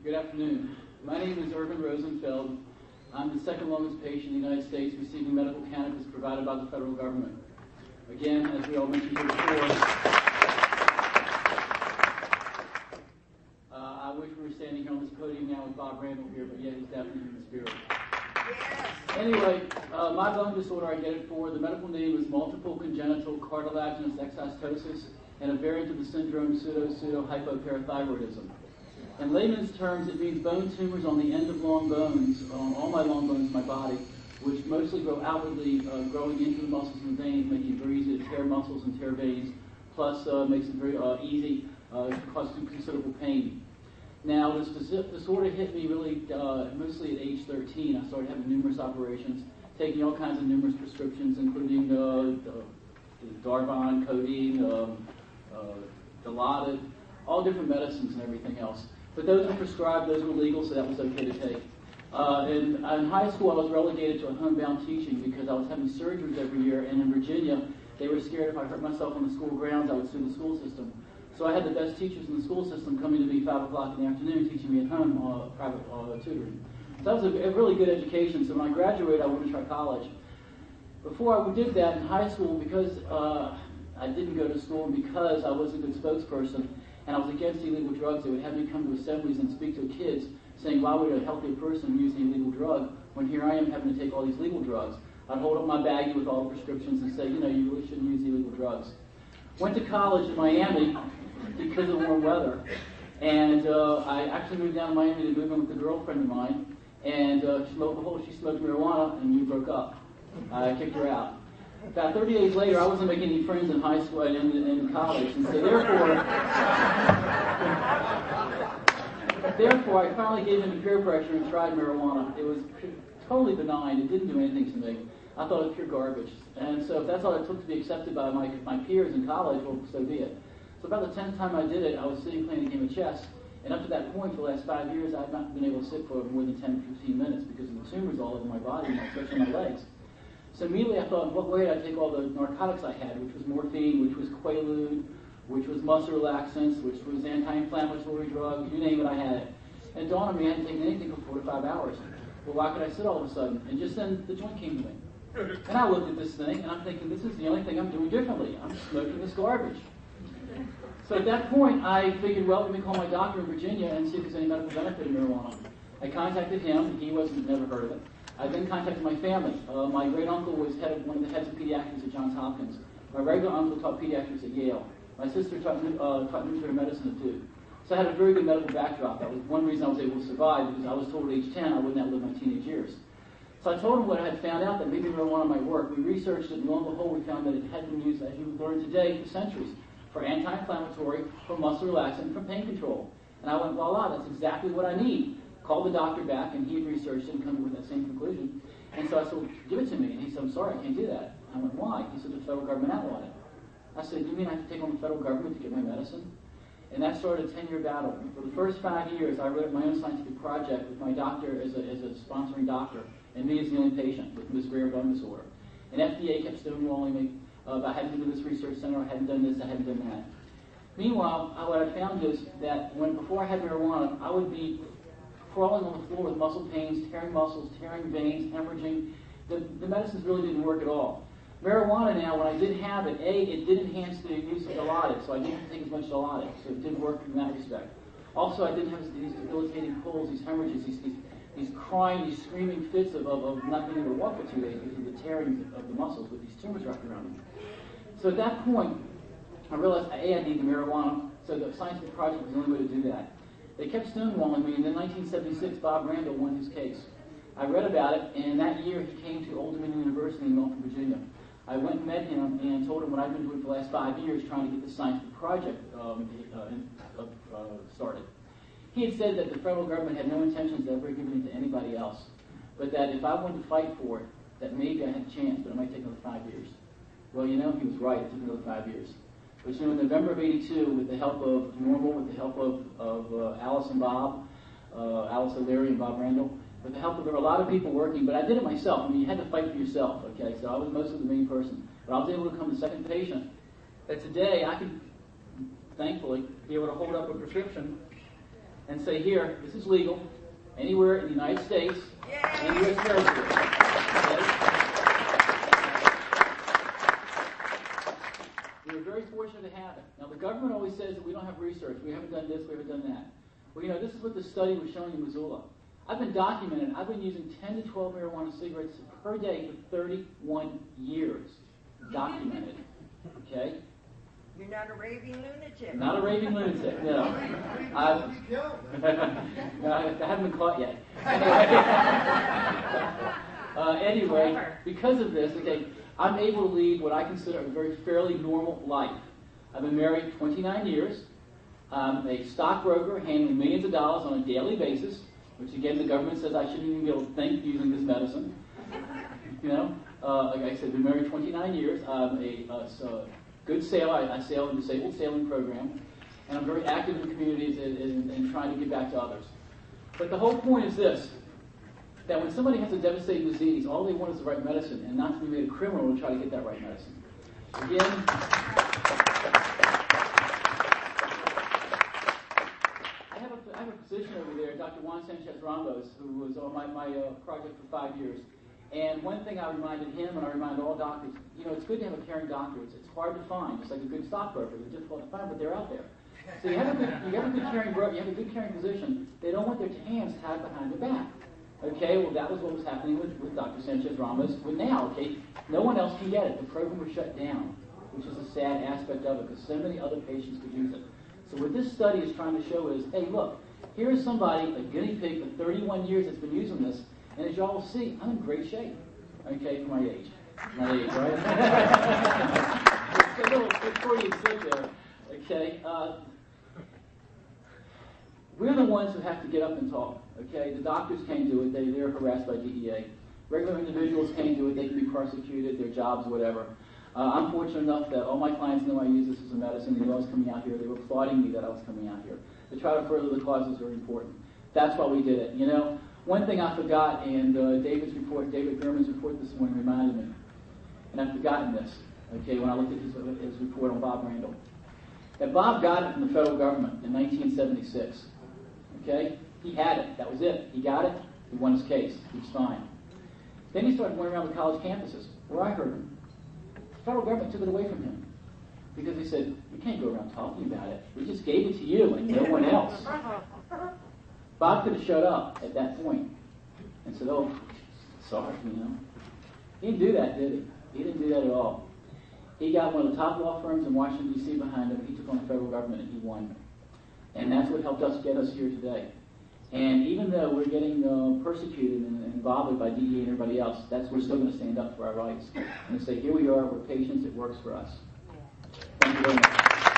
Good afternoon. My name is Irvin Rosenfeld. I'm the second longest patient in the United States receiving medical cannabis provided by the federal government. Again, as we all mentioned here before, I wish we were standing here on this podium now with Bob Randall here, but yeah, he's definitely in the spirit. Yes. Anyway, my bone disorder I get it for, the medical name is multiple congenital cartilaginous exostosis and a variant of the syndrome pseudo-hypoparathyroidism. In layman's terms, it means bone tumors on the end of long bones, on all my long bones in my body, which mostly grow outwardly, growing into the muscles and veins, making it very easy to tear muscles and tear veins, plus makes it very easy to cause considerable pain. Now, this disorder hit me really mostly at age 13. I started having numerous operations, taking all kinds of numerous prescriptions, including Darvon, codeine, Dilaudid, all different medicines and everything else. But those were prescribed, those were legal, so that was okay to take. In high school, I was relegated to a homebound teaching because I was having surgeries every year, and in Virginia, they were scared if I hurt myself on the school grounds, I would sue the school system. So I had the best teachers in the school system coming to me 5 o'clock in the afternoon, teaching me at home private tutoring. So that was a really good education. So when I graduated, I wanted to try college. Before I did that in high school, because I didn't go to school and because I was a good spokesperson, and I was against illegal drugs, they would have me come to assemblies and speak to kids, saying, why would a healthier person use an illegal drug when here I am having to take all these legal drugs? I'd hold up my baggie with all the prescriptions and say, you know, you really shouldn't use illegal drugs. Went to college in Miami because of warm weather, and I actually moved down to Miami to move in with a girlfriend of mine, and she smoked marijuana, and we broke up. I kicked her out. About 30 days later, I wasn't making any friends in high school and in college, and so therefore, I finally gave in to peer pressure and tried marijuana. It was totally benign. It didn't do anything to me. I thought it was pure garbage. And so if that's all it took to be accepted by my peers in college, well, so be it. So about the 10th time I did it, I was sitting playing a game of chess, and up to that point, for the last 5 years, I've not been able to sit for more than 10 to 15 minutes because of the tumors all over my body, and especially my legs. So immediately I thought, what way did I take all the narcotics I had, which was morphine, which was Quaalude, which was muscle relaxants, which was anti-inflammatory drugs, you name it, I had it. And it dawned on me I hadn't taken anything for 4 to 5 hours. Well, why could I sit all of a sudden? And just then the joint came to me. And I looked at this thing, and I'm thinking, this is the only thing I'm doing differently. I'm smoking this garbage. So at that point, I figured, well, let me call my doctor in Virginia and see if there's any medical benefit in marijuana. I contacted him. He never heard of it. I then contacted my family. My great uncle was one of the heads of pediatrics at Johns Hopkins. My regular uncle taught pediatrics at Yale. My sister taught nuclear medicine at Duke. So I had a very good medical backdrop. That was one reason I was able to survive, because I was told at age 10 I wouldn't outlive my teenage years. So I told him what I had found out, that maybe marijuana might work. We researched it, and lo and behold, we found that it had been used, as you learned today, for centuries, for anti-inflammatory, for muscle relaxant, for pain control. And I went, voila, that's exactly what I need. Called the doctor back, and he had researched it and come with that same conclusion. And so I said, well, give it to me. And he said, I'm sorry, I can't do that. I went, why? He said, the federal government outlawed it. I said, you mean I have to take on the federal government to get my medicine? And that started a 10-year battle. For the first 5 years, I wrote my own scientific project with my doctor as a sponsoring doctor, and me as the only patient with this rare bone disorder. And FDA kept stonewalling me. I hadn't been to this research center, I hadn't done this, I hadn't done that. Meanwhile, what I found is that before I had marijuana, I would be crawling on the floor with muscle pains, tearing muscles, tearing veins, hemorrhaging. The medicines really didn't work at all. Marijuana now, when I did have it, it did enhance the use of Dilaudid, so I didn't have to take as much Dilaudid, so it did work in that respect. Also, I didn't have these debilitating pulls, these hemorrhages, these crying, these screaming fits of not being able to walk for 2 days because of the tearing of the muscles with these tumors wrapped around me. So at that point, I realized, I need the marijuana, so the scientific project was the only way to do that. They kept stonewalling me, and in 1976, Bob Randall won his case. I read about it, and that year he came to Old Dominion University in Milton, Virginia. I went and met him and told him what I'd been doing for the last 5 years, trying to get the scientific project started. He had said that the federal government had no intentions of ever giving it to anybody else, but that if I wanted to fight for it, that maybe I had a chance, but it might take another 5 years. Well, he was right. It took another 5 years. But in November of '82, with the help of Normal, with the help of Alice and Bob, Alice O'Leary and Bob Randall, with the help of, there were a lot of people working, but I did it myself. I mean, you had to fight for yourself, okay? So I was mostly the main person. But I was able to become the second patient. That today I could, thankfully, be able to hold up a prescription and say, here, this is legal, anywhere in the United States, and U.S. territory. Okay? We were very fortunate to have it. Now, the government always says that we don't have research, we haven't done this, we haven't done that. Well, this is what the study was showing in Missoula. I've been documenting, I've been using 10 to 12 marijuana cigarettes per day for 31 years. Documented. Okay? You're not a raving lunatic. Not a raving lunatic, no. I haven't been caught yet. Anyway, because of this, okay, I'm able to lead what I consider a very fairly normal life. I've been married 29 years. I'm a stockbroker handling millions of dollars on a daily basis, which again the government says I shouldn't even be able to think using this medicine. Like I said, I've been married 29 years. I'm a good sailor. I sail in a disabled sailing program, and I'm very active in communities and trying to give back to others. But the whole point is this, that when somebody has a devastating disease, all they want is the right medicine, and not to be made a criminal to try to get that right medicine. Again, I have a physician over there, Dr. Juan Sanchez Ramos, who was on my project for 5 years. And one thing I reminded him, and I remind all doctors, it's good to have a caring doctor. It's hard to find, just like a good stockbroker. They're difficult to find, but they're out there. So you have a good caring broker, you have a good caring physician. They don't want their hands tied behind their back. Okay, well that was what was happening with Dr. Sanchez Ramos. But now, okay, no one else can get it. The program was shut down, which is a sad aspect of it, because so many other patients could use it. So what this study is trying to show is, hey, look, here is somebody, a guinea pig for 31 years that's been using this. And as y'all will see, I'm in great shape, okay, for my age. My age, right? It's a little before you sit there, okay? We're the ones who have to get up and talk, okay? The doctors can't do it. They're harassed by DEA. Regular individuals can't do it. They can be persecuted, their jobs, whatever. I'm fortunate enough that all my clients know I use this as a medicine. They know I was coming out here. They were applauding me that I was coming out here. To try to further the cause is very important. That's why we did it, One thing I forgot, and David Gurman's report this morning reminded me, and I've forgotten this, okay, when I looked at his report on Bob Randall, that Bob got it from the federal government in 1976, okay? He had it. That was it. He got it. He won his case. He was fine. Then he started going around the college campuses, where I heard him. The federal government took it away from him because they said, we can't go around talking about it. We just gave it to you and no one else. Bob could have showed up at that point and said, oh, sorry, He didn't do that, did he? He didn't do that at all. He got one of the top law firms in Washington, D.C. behind him. He took on the federal government and he won. And that's what helped us get us here today. And even though we're getting persecuted and bothered by DEA and everybody else, we're still going to stand up for our rights. And say, here we are, we're patients, it works for us. Thank you very much.